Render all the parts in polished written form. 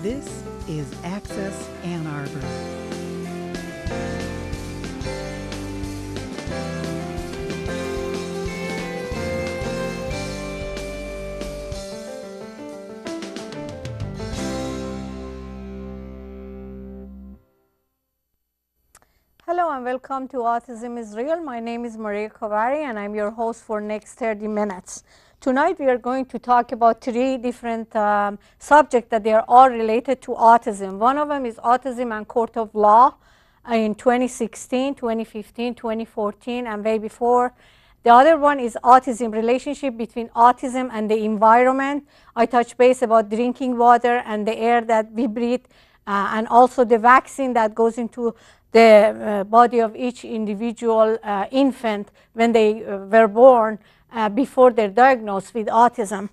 This is Access Ann Arbor. Hello and welcome to Autism Is Real. My name is Maria Kovari and I'm your host for next 30 minutes. Tonight we are going to talk about three different subjects that they are all related to autism. One of them is autism and court of law in 2016, 2015, 2014 and way before. The other one is autism, relationship between autism and the environment. I touch base about drinking water and the air that we breathe and also the vaccine that goes into the body of each individual infant when they were born before they're diagnosed with autism.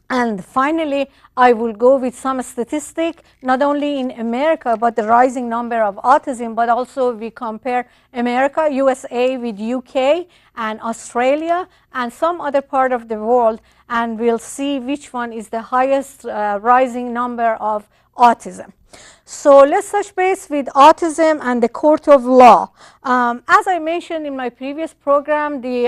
And finally, I will go with some statistic, not only in America, but the rising number of autism, but also we compare America, USA with UK and Australia and some other part of the world, and we'll see which one is the highest rising number of autism. So let's touch base with autism and the court of law. As I mentioned in my previous program, the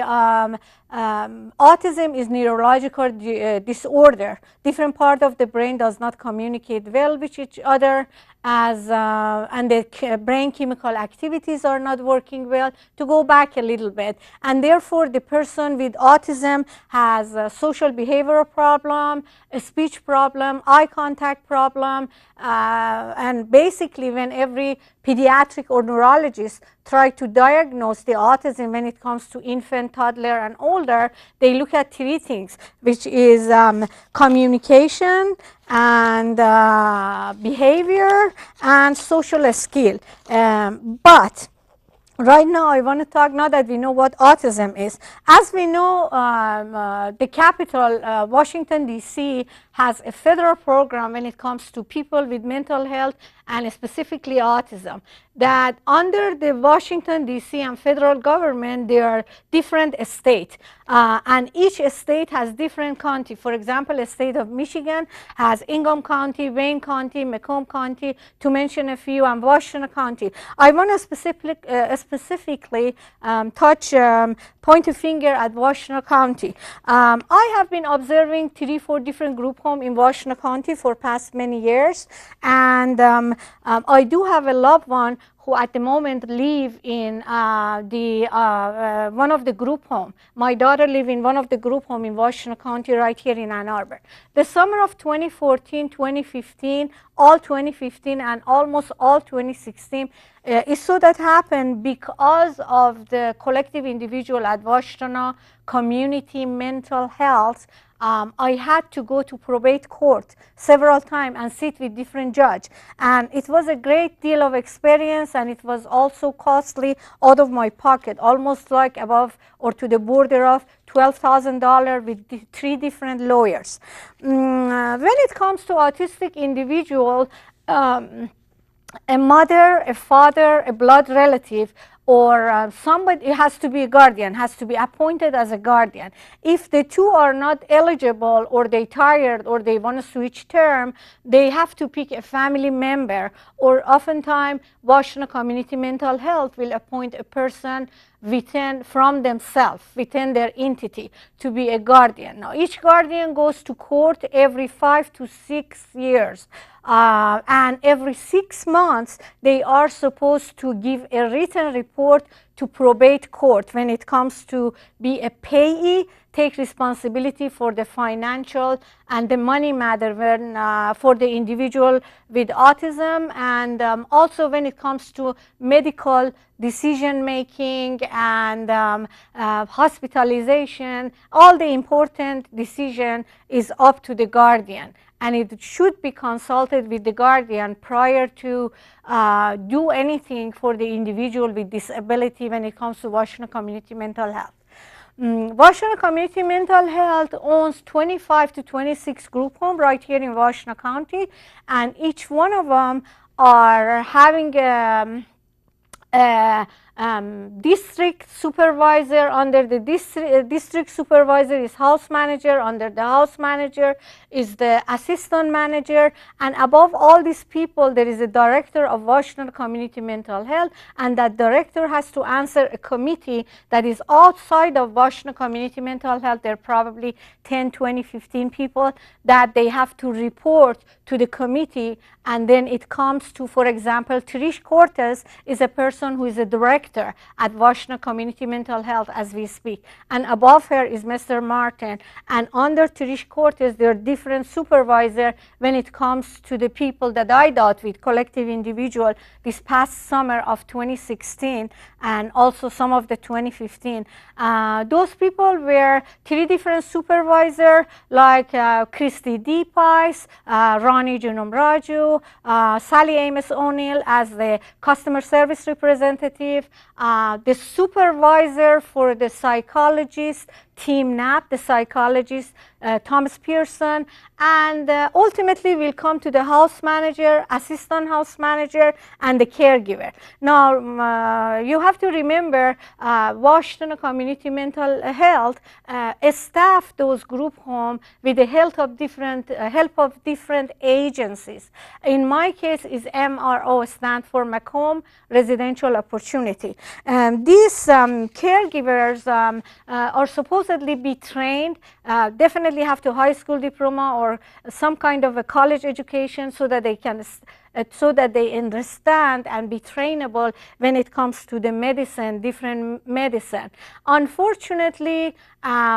autism is neurological disorder. Different part of the brain does not communicate well with each other, and the brain chemical activities are not working well. To go back a little bit, and therefore the person with autism has a social behavioral problem, a speech problem, eye contact problem, and basically when every pediatric or neurologist try to diagnose the autism when it comes to infant, toddler and older, they look at three things, which is communication and behavior and social skill. But right now, I want to talk now that we know what autism is. As we know, the capital, Washington, D.C., has a federal program when it comes to people with mental health and specifically autism. That under the Washington, D.C. and federal government, there are different states. And each state has different county. For example, the state of Michigan has Ingham County, Wayne County, Macomb County, to mention a few, and Washington County. I want to specifically point a finger at Washington County. I have been observing 3-4 different group homes in Washington County for past many years, and I do have a loved one who at the moment live in one of the group home. My daughter live in one of the group home in Washington County right here in Ann Arbor. The summer of 2014, 2015, all 2015 and almost all 2016 is so that happened because of the collective individual at Washington community mental health. I had to go to probate court several times and sit with different judges, and it was a great deal of experience, and it was also costly out of my pocket, almost like above or to the border of $12,000 with 3 different lawyers. When it comes to autistic individual, a mother, a father, a blood relative, or somebody, it has to be a guardian, has to be appointed as a guardian. If the two are not eligible, or they tired, or they want to switch term, they have to pick a family member, or oftentimes Washington Community Mental Health will appoint a person from themselves, within their entity, to be a guardian. Now, each guardian goes to court every 5 to 6 years. And every 6 months, they are supposed to give a written report to probate court when it comes to be a payee, take responsibility for the financial and the money matter when, for the individual with autism, and also when it comes to medical decision making and hospitalization. All the important decision is up to the guardian, and it should be consulted with the guardian prior to do anything for the individual with disability when it comes to Washington Community Mental Health. Washington Community Mental Health owns 25 to 26 group homes right here in Washington County, and each one of them are having district supervisor. Under the district supervisor is house manager. Under the house manager is the assistant manager. And above all these people, there is a director of Washington Community Mental Health. And that director has to answer a committee that is outside of Washington Community Mental Health. There are probably 10, 20, 15 people that they have to report to the committee. And then it comes to, for example, Trish Cortez is a person who is a director at Washington Community Mental Health as we speak. And above her is Mr. Martin. And under Trish Cortez, there are different supervisors when it comes to the people that I dealt with, collective individual, this past summer of 2016 and also some of the 2015. Those people were 3 different supervisors like Christy D. Pice, Ronnie Junum Raju, Sally Amos O'Neill as the customer service representative, the supervisor for the psychologist, Team Knapp, the psychologist, Thomas Pearson, and ultimately we'll come to the house manager, assistant house manager, and the caregiver. Now, you have to remember Washington Community Mental Health staffed those group homes with the help of different agencies. In my case, is MRO, stand for Macomb Residential Opportunity. These caregivers are supposedly be trained, definitely have to high school diploma or some kind of a college education so that they can so that they understand and be trainable when it comes to the medicine, different medicine. Unfortunately,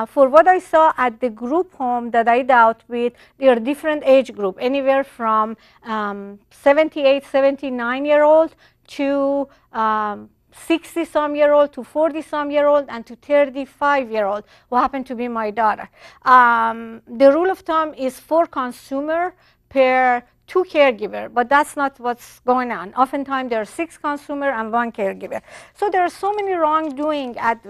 for what I saw at the group home that I dealt with, there are different age group, anywhere from 78, 79-year-old to 60-some-year-old to 40-some-year-old and to 35-year-old who happen to be my daughter. The rule of thumb is 4 consumer per 2 caregiver, but that's not what's going on. Oftentimes there are 6 consumer and 1 caregiver. So there are so many wrongdoing at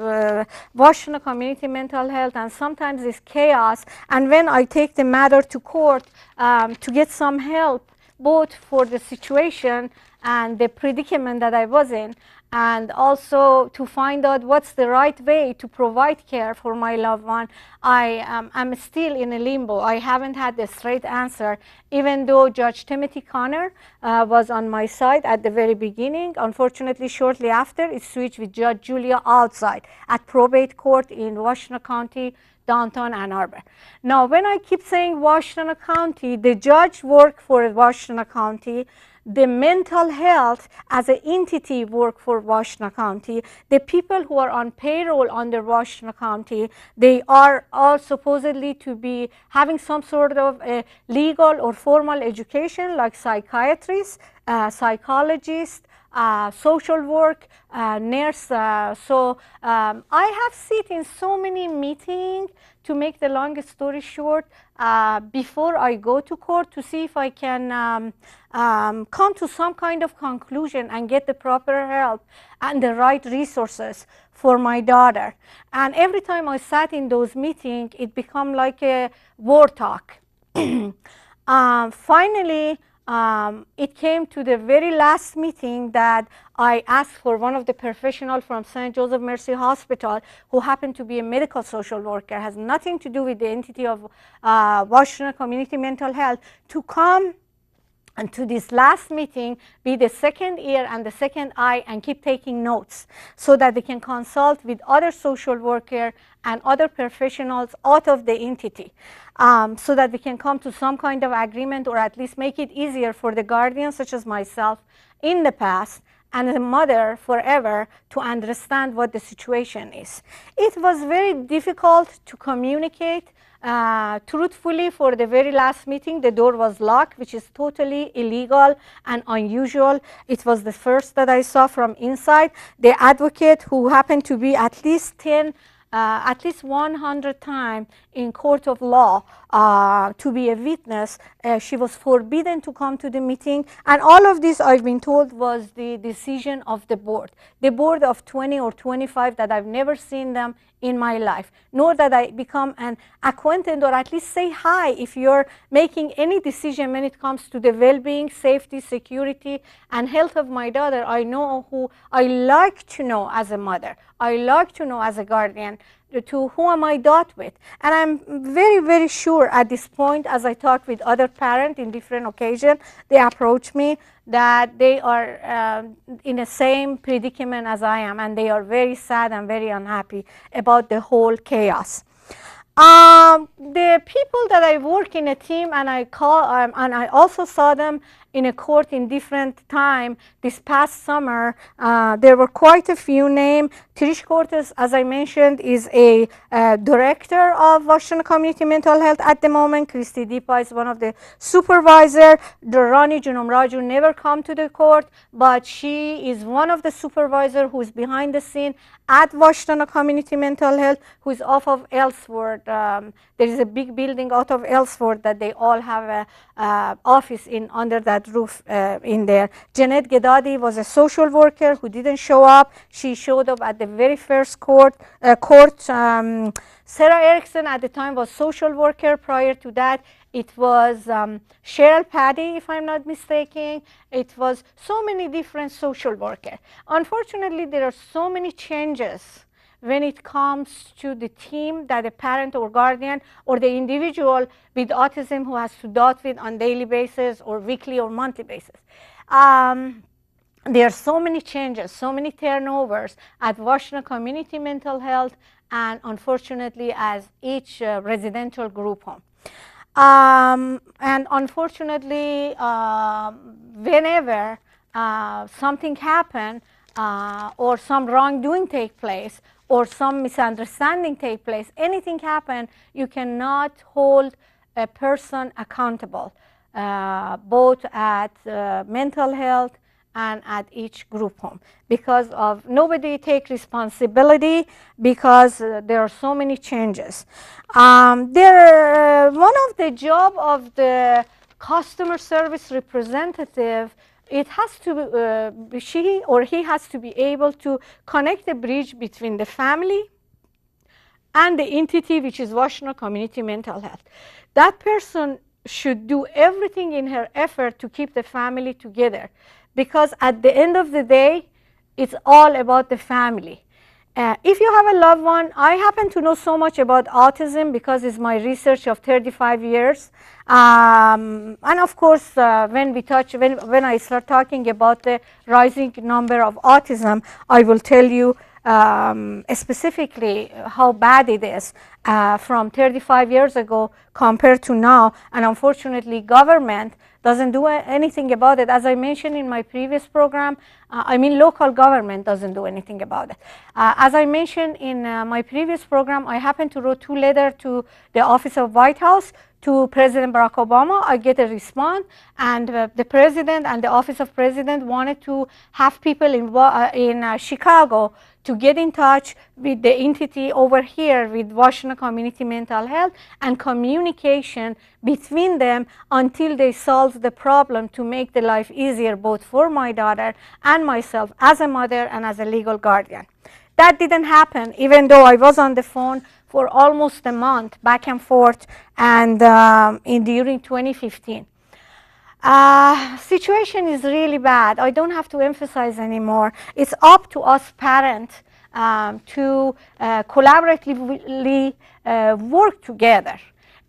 Washington Community Mental Health, and sometimes it's chaos. And when I take the matter to court to get some help, both for the situation and the predicament that I was in, and also to find out what's the right way to provide care for my loved one, I'm still in a limbo. I haven't had the straight answer, even though Judge Timothy Connor was on my side at the very beginning. Unfortunately, shortly after, it switched with Judge Julia outside at probate court in Washington County, downtown Ann Arbor. Now, when I keep saying Washington County, the judge worked for Washington County. The mental health as an entity work for Washington County. The people who are on payroll under Washington County, they are all supposedly to be having some sort of a legal or formal education like psychiatrists, psychologists, social work, nurse. So I have sit in so many meetings, to make the long story short, before I go to court to see if I can come to some kind of conclusion and get the proper help and the right resources for my daughter. And every time I sat in those meetings, it became like a war talk. Finally, it came to the very last meeting that I asked for one of the professionals from St. Joseph Mercy Hospital, who happened to be a medical social worker, has nothing to do with the entity of Washington Community Mental Health, to come and to this last meeting, be the second ear and the second eye, and keep taking notes so that they can consult with other social workers and other professionals out of the entity, so that we can come to some kind of agreement, or at least make it easier for the guardians such as myself in the past and the mother forever to understand what the situation is. It was very difficult to communicate. Truthfully, for the very last meeting, the door was locked, which is totally illegal and unusual. It was the first that I saw from inside. The advocate, who happened to be at least 10 at least 100 times in court of law to be a witness. She was forbidden to come to the meeting, and all of this, I've been told, was the decision of the board of 20 or 25 that I've never seen them in my life, nor that I become an acquaintance or at least say hi if you're making any decision when it comes to the well-being, safety, security, and health of my daughter. I know who I like to know as a mother. I like to know as a guardian to who am I taught with. And I'm very, very sure at this point, as I talk with other parents in different occasions, they approach me that they are in the same predicament as I am, and they are very sad and very unhappy about the whole chaos. The people that I work in a team, and I also saw them in a court in different time this past summer. There were quite a few names. Trish Cortez, as I mentioned, is a director of Washington Community Mental Health at the moment. Christy Deepa is one of the supervisors. Rani Junam Raju never come to the court, but she is one of the supervisors who is behind the scene at Washington Community Mental Health, who is off of Ellsworth. There is a big building out of Ellsworth that they all have a office in under that roof in there. Janet Gedadi was a social worker who didn't show up. She showed up at the very first court. Sarah Erickson at the time was social worker. Prior to that, it was Cheryl Paddy, if I'm not mistaken. It was so many different social workers. Unfortunately, there are so many changes when it comes to the team that a parent or guardian or the individual with autism who has to deal with on daily basis or weekly or monthly basis. There are so many changes, so many turnovers at Washington Community Mental Health, and unfortunately as each residential group home. And unfortunately, whenever something happens or some wrongdoing take place or some misunderstanding take place, anything happen, you cannot hold a person accountable, both at mental health and at each group home, because of nobody take responsibility, because there are so many changes. One of the job of the customer service representative, it has to she or he has to be able to connect the bridge between the family and the entity, which is Washington Community Mental Health. That person should do everything in her effort to keep the family together, because at the end of the day, it's all about the family. If you have a loved one, I happen to know so much about autism because it's my research of 35 years. And of course, when I start talking about the rising number of autism, I will tell you specifically how bad it is from 35 years ago compared to now. And unfortunately, government doesn't do anything about it. As I mentioned in my previous program, local government doesn't do anything about it. As I mentioned in my previous program, I happened to write 2 letters to the Office of White House to President Barack Obama. I get a response, and the President and the Office of President wanted to have people in Chicago to get in touch with the entity over here with Washington Community Mental Health and communication between them until they solve the problem to make the life easier both for my daughter and myself as a mother and as a legal guardian. That didn't happen, even though I was on the phone for almost a month, back and forth, and during 2015. Situation is really bad. I don't have to emphasize anymore. It's up to us parents to collaboratively work together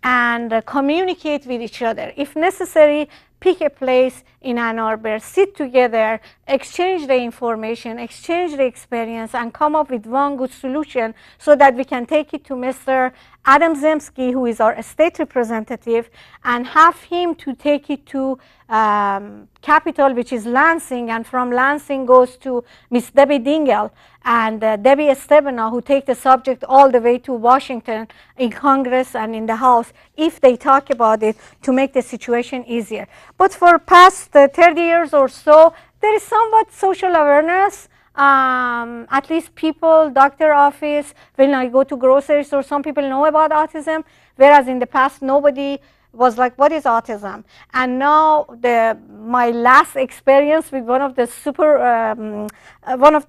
and communicate with each other. If necessary, pick a place in Ann Arbor, sit together, exchange the information, exchange the experience, and come up with one good solution so that we can take it to Mr. Adam Zemsky, who is our state representative, and have him to take it to Capitol, which is Lansing, and from Lansing goes to Miss Debbie Dingell and Debbie Estebana, who take the subject all the way to Washington in Congress and in the House, if they talk about it, to make the situation easier. But for past 30 years or so, there is somewhat social awareness At least people, doctor office, when I go to grocery store, some people know about autism, whereas in the past nobody was like, what is autism? And now my last experience with one of the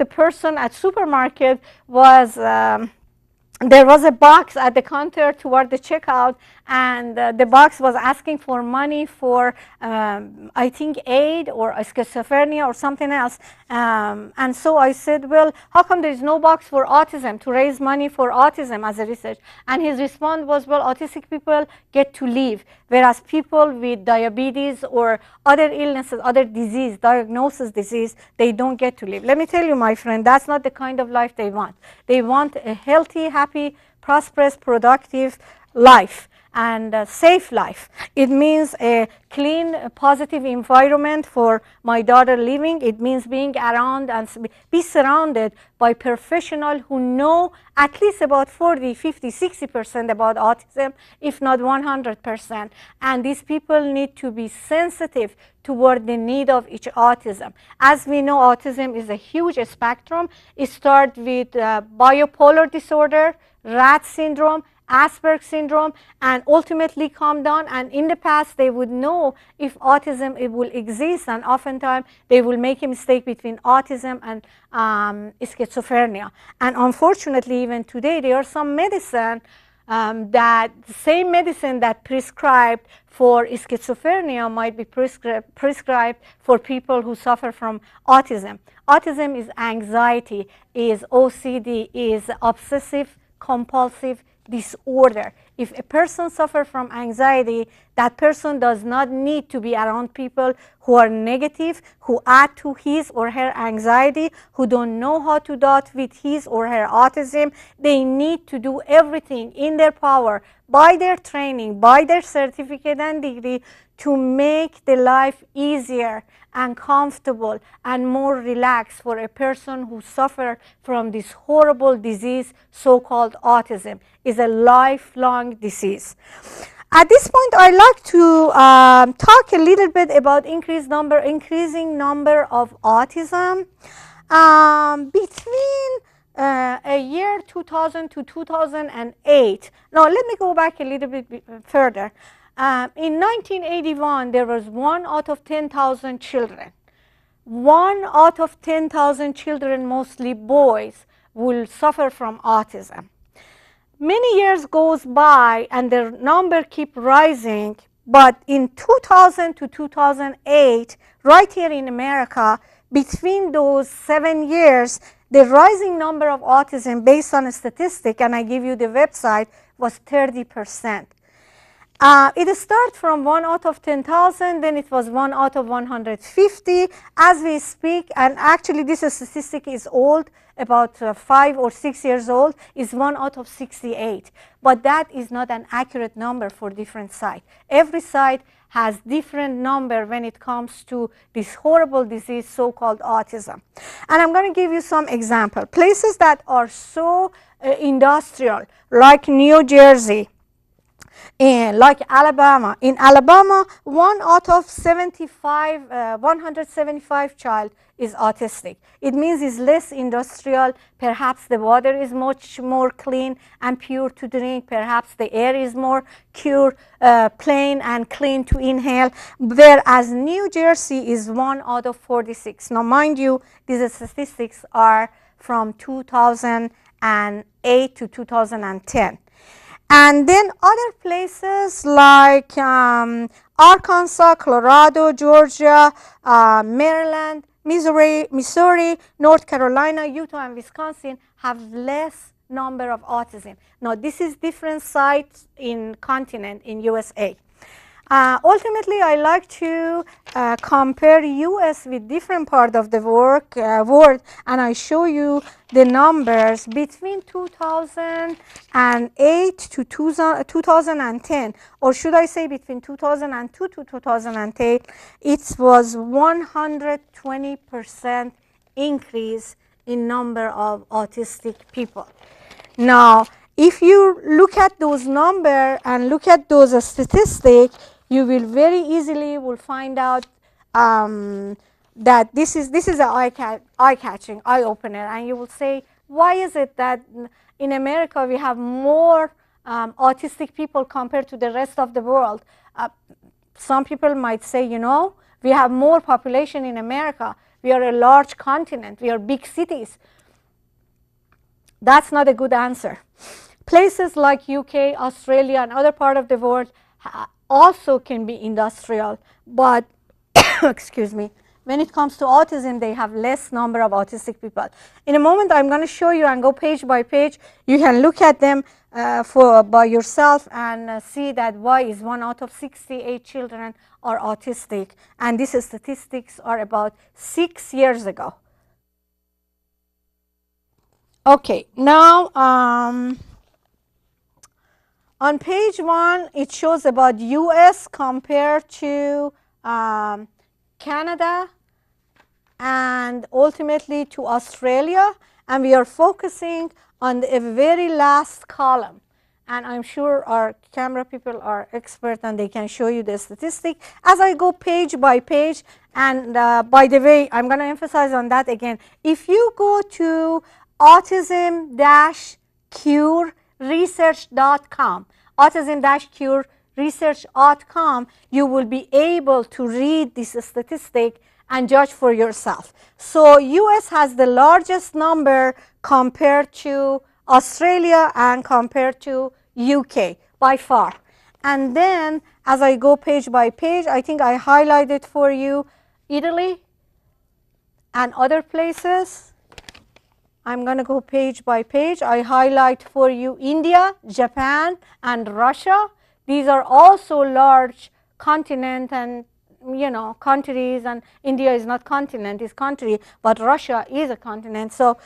person at supermarket was there was a box at the counter toward the checkout, and the box was asking for money for I think aid or schizophrenia or something else, and so I said, well, how come there is no box for autism, to raise money for autism as a research? And his response was, well, autistic people get to live, whereas people with diabetes or other illnesses, other disease, diagnosis disease, they don't get to live. Let me tell you, my friend, that's not the kind of life they want. They want a healthy, happy, prosperous, productive life and a safe life. It means a clean, positive environment for my daughter living. It means being around and be surrounded by professionals who know at least about 40, 50, 60% about autism, if not 100%. And these people need to be sensitive toward the need of each autism. As we know, autism is a huge spectrum. It starts with bipolar disorder, Rett syndrome, Asperger's syndrome, and ultimately come down. And in the past, they would know if autism it will exist, and oftentimes they will make a mistake between autism and schizophrenia. And unfortunately, even today, there are some medicine that the same medicine that prescribed for schizophrenia might be prescribed for people who suffer from autism. Autism is anxiety, is OCD, is obsessive compulsive disorder. If a person suffers from anxiety, that person does not need to be around people who are negative, who add to his or her anxiety, who don't know how to deal with his or her autism. They need to do everything in their power, by their training, by their certificate and degree, to make the life easier and comfortable and more relaxed for a person who suffers from this horrible disease so-called autism. Is a lifelong disease. At this point, I'd like to talk a little bit about increasing number of autism. Between a year 2000 to 2008, now let me go back a little bit further. In 1981, there was 1 out of 10,000 children. 1 out of 10,000 children, mostly boys, will suffer from autism. Many years goes by and the number keep rising, but in 2000 to 2008, right here in America, between those 7 years, the rising number of autism based on a statistic, and I give you the website, was 30%. It started from 1 out of 10,000, then it was 1 out of 150 as we speak, and actually this statistic is old, about 5 or 6 years old, is 1 out of 68. But that is not an accurate number for different sites. Every site has different number when it comes to this horrible disease so-called autism. And I'm going to give you some example. Places that are so industrial, like New Jersey, like Alabama. In Alabama, 1 out of 175 child is autistic. It means it's less industrial. Perhaps the water is much more clean and pure to drink. Perhaps the air is more pure, plain and clean to inhale. Whereas New Jersey is 1 out of 46. Now, mind you, these statistics are from 2008 to 2010. And then other places like Arkansas, Colorado, Georgia, Maryland, Missouri, North Carolina, Utah, and Wisconsin have less number of autism. Now, this is different sites in continent in USA. Ultimately, I like to compare US with different part of the world, and I show you the numbers between 2008 to 2010, or should I say between 2002 to 2008, it was 120% increase in number of autistic people. Now, if you look at those numbers and look at those statistics, you will very easily find out that this is an eye-catching, eye-opener, and you will say, why is it that in America we have more autistic people compared to the rest of the world? Some people might say, we have more population in America. We are a large continent. We are big cities. That's not a good answer. Places like UK, Australia, and other part of the world also can be industrial, but excuse me, when it comes to autism, they have less number of autistic people. In a moment, I'm going to show you and go page by page. You can look at them by yourself and see that why is 1 out of 68 children are autistic, and these statistics are about 6 years ago. Okay, now on page 1, it shows about US compared to Canada and ultimately to Australia, and we are focusing on the very last column. And I'm sure our camera people are expert and they can show you the statistic as I go page by page. And by the way, I'm going to emphasize on that again. If you go to autism-cureresearch.com, autism-cureresearch.com, you will be able to read this statistic and judge for yourself. So US has the largest number compared to Australia and compared to UK by far. And then as I go page by page, I think I highlighted for you Italy and other places. I'm going to go page by page. I highlight for you India, Japan, and Russia. These are also large continent and countries, and India is not continent, it's country, but Russia is a continent. So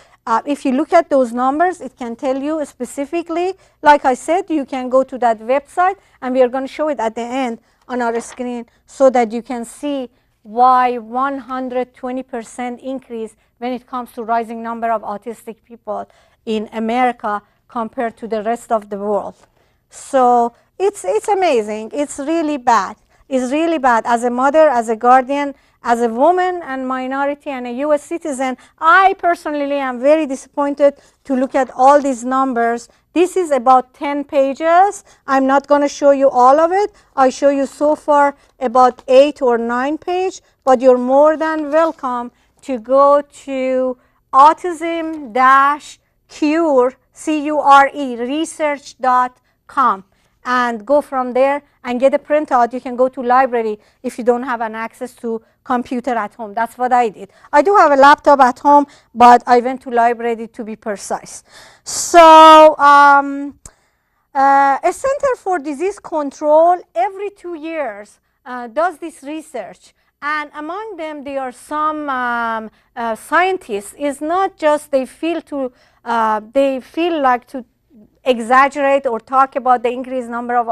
if you look at those numbers, it can tell you specifically. Like I said, you can go to that website, and we are going to show it at the end on our screen so that you can see why 120% increase when it comes to rising number of autistic people in America compared to the rest of the world. So it's amazing. It's really bad. It's really bad. As a mother, as a guardian, as a woman and minority and a US citizen, I personally am very disappointed to look at all these numbers. This is about 10 pages. I'm not going to show you all of it. I show you so far about 8 or 9 pages, but you're more than welcome to go to autism-cure, C-U-R-E, research.com and go from there and get a printout. You can go to library if you don't have an access to computer at home. That's what I did. I do have a laptop at home, but I went to library to be precise. So a Center for Disease Control every 2 years does this research. And among them, there are some scientists. It's not just they feel like to exaggerate or talk about the increasing number of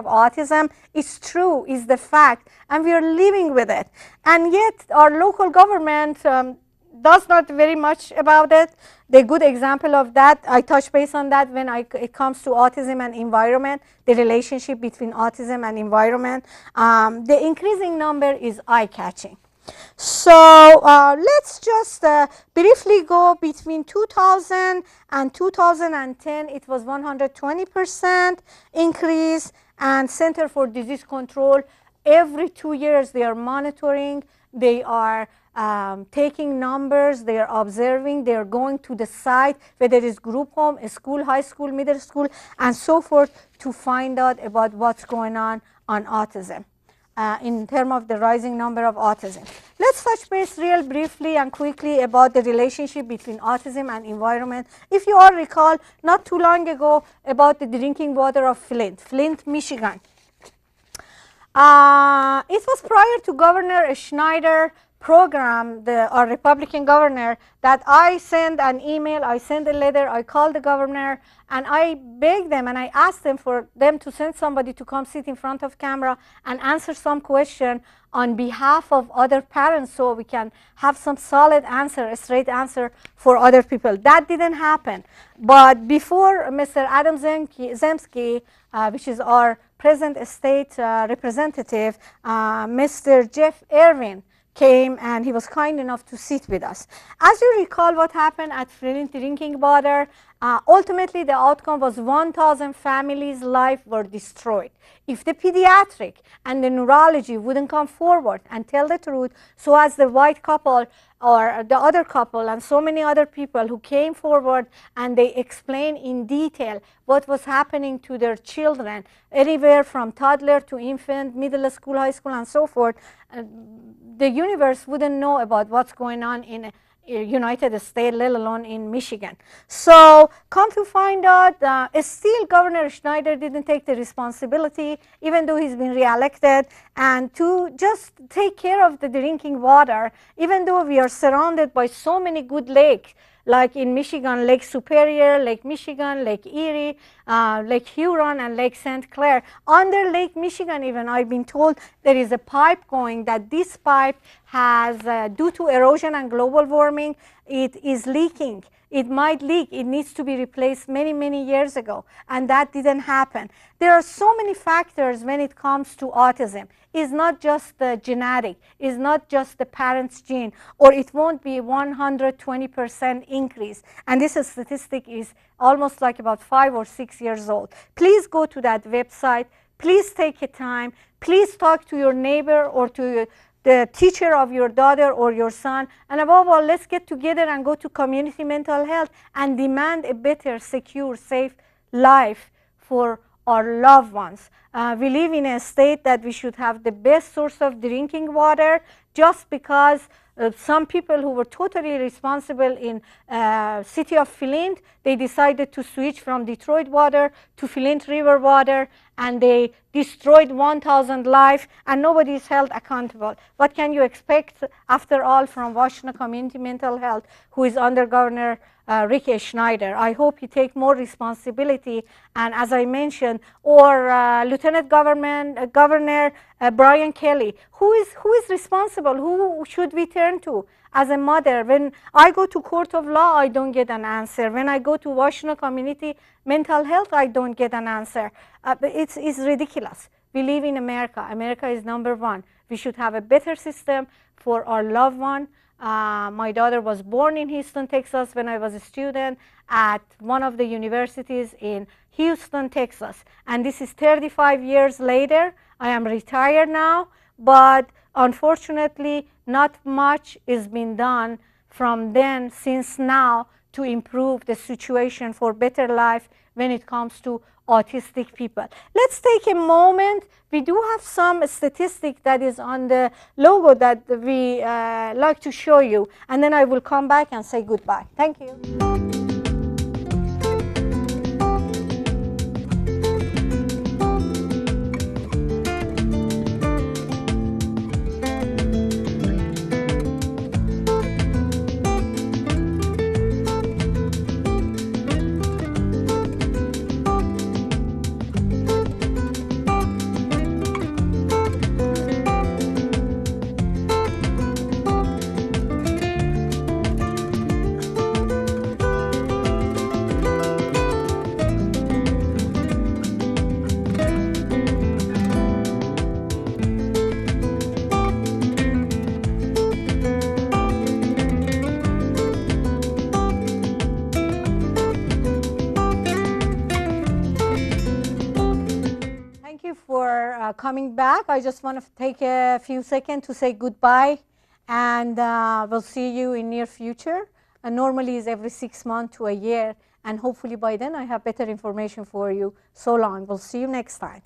autism. It's true, it's the fact, and we are living with it. And yet our local government does not very much about it. The good example of that, I touch base on that when it comes to autism and environment, the relationship between autism and environment. The increasing number is eye-catching. So let's just briefly go between 2000 and 2010. It was 120% increase, and Center for Disease Control every 2 years they are monitoring, they are taking numbers, they are observing, they are going to the site, whether it is group home, a school, high school, middle school, and so forth, to find out about what's going on autism. In terms of the rising number of autism. Let's touch base real briefly and quickly about the relationship between autism and environment. If you all recall, not too long ago, about the drinking water of Flint, Michigan. It was prior to Governor Schneider program, our Republican governor, that I sent an email, I sent a letter, I called the governor, and I begged them and I asked them for them to send somebody to come sit in front of camera and answer some question on behalf of other parents so we can have some solid answer, a straight answer for other people. That didn't happen. But before Mr. Adam Zemsky, which is our present state representative, Mr. Jeff Irwin, came and he was kind enough to sit with us. As you recall what happened at Flint drinking water, ultimately the outcome was 1,000 families' lives were destroyed. If the pediatric and the neurology wouldn't come forward and tell the truth, so as the white couple or the other couple and so many other people who came forward and they explained in detail what was happening to their children, anywhere from toddler to infant, middle school, high school, and so forth, the universe wouldn't know about what's going on in United States, let alone in Michigan. So come to find out, still Governor Schneider didn't take the responsibility, even though he's been reelected, and to just take care of the drinking water, even though we are surrounded by so many good lakes, like in Michigan, Lake Superior, Lake Michigan, Lake Erie, Lake Huron, and Lake St. Clair. Under Lake Michigan even, I've been told there is a pipe going, that this pipe has, due to erosion and global warming, it is leaking. It might leak. It needs to be replaced many, many years ago, and that didn't happen. There are so many factors when it comes to autism. It's not just the genetic, it's not just the parent's gene, or it won't be 120% increase. And this statistic is almost like about 5 or 6 years old. Please go to that website. Please take a time. Please talk to your neighbor or to the teacher of your daughter or your son, and above all, let's get together and go to community mental health and demand a better, secure, safe life for our loved ones. We live in a state that we should have the best source of drinking water. Just because some people who were totally responsible in city of Flint, they decided to switch from Detroit water to Flint River water, and they destroyed 1,000 lives, and nobody is held accountable. What can you expect, after all, from Washington Community Mental Health, who is under Governor Rick Schneider? I hope he take more responsibility, and as I mentioned, or Lieutenant Governor Brian Kelly, who is responsible? Who should we turn to? As a mother, when I go to court of law, I don't get an answer. When I go to Washington Community Mental Health, I don't get an answer. It's ridiculous. We live in America. America is number one. We should have a better system for our loved one. My daughter was born in Houston, Texas, when I was a student at one of the universities in Houston, Texas. And this is 35 years later. I am retired now, but unfortunately, not much is being done from then since now to improve the situation for better life when it comes to autistic people. Let's take a moment. We do have some statistic that is on the logo that we like to show you, and then I will come back and say goodbye. Thank you. Coming back, I just want to take a few seconds to say goodbye, and we'll see you in near future. And normally is every 6 months to a year, and hopefully by then I have better information for you. So long. We'll see you next time.